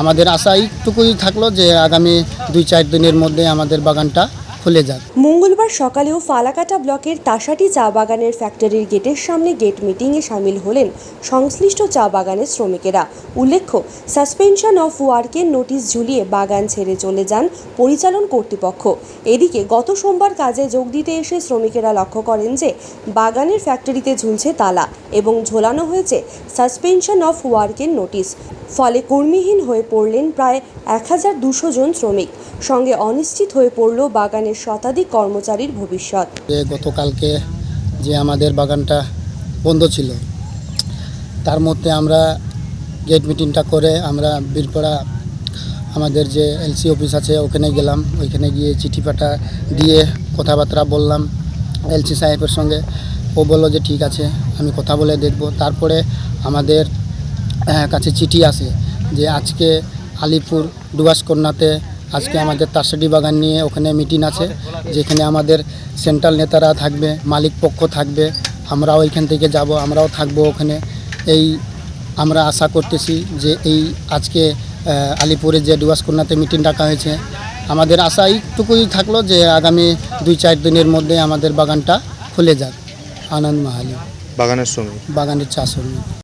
আমাদের আশা এইটুকুই থাকলো যে আগামী ২-৪ দিনের মধ্যে আমাদের বাগানটা খুলে যাক। মঙ্গলবার সকালেও ফালাকাটা ব্লকের তাসাটি চা বাগানের ফ্যাক্টরির গেটের সামনে গেট মিটিংয়ে সামিল হলেন সংশ্লিষ্ট চা বাগানের শ্রমিকেরা। উল্লেখ্য, সাসপেনশন অফ ওয়ার্কের নোটিশ ঝুলিয়ে বাগান ছেড়ে চলে যান পরিচালন কর্তৃপক্ষ। এদিকে গত সোমবার কাজে যোগ দিতে এসে শ্রমিকেরা লক্ষ্য করেন যে বাগানের ফ্যাক্টরিতে ঝুলছে তালা এবং ঝোলানো হয়েছে সাসপেনশন অফ ওয়ার্কের নোটিশ। ফলে কর্মীহীন হয়ে পড়লেন প্রায় ১,২০০ জন শ্রমিক। সঙ্গে অনিশ্চিত হয়ে পড়ল বাগানের শতাধিক কর্মচারীর ভবিষ্যৎ। গতকালকে যে আমাদের বাগানটা বন্ধ ছিল, তার মধ্যে আমরা গেট মিটিংটা করে আমরা বীরপাড়া আমাদের যে এলসি অফিস আছে ওখানে গেলাম। ওইখানে গিয়ে চিঠি পাঠা দিয়ে কথাবার্তা বললাম এলসি সাহেবের সঙ্গে। ও বললো যে ঠিক আছে, আমি কথা বলে দেখব। তারপরে আমাদের কাছে চিঠি আসে যে আজকে আলিপুর ডুয়াসকন্যাতে আজকে আমাদের তাসাটি বাগান নিয়ে ওখানে মিটিং আছে, যেখানে আমাদের সেন্ট্রাল নেতারা থাকবে, মালিক পক্ষ থাকবে, আমরাও ওইখান থেকে যাব, আমরাও থাকবো ওখানে। এই আমরা আশা করতেছি যে এই আজকে আলিপুরে যে ডুয়াসকন্যাতে মিটিং ডাকা হয়েছে, আমাদের আশা এইটুকুই থাকলো যে আগামী ২-৪ দিনের মধ্যে আমাদের বাগানটা খুলে যাক। আনন্দ মাহালি বাগানের শ্রমিক, বাগানের চা শ্রমিক।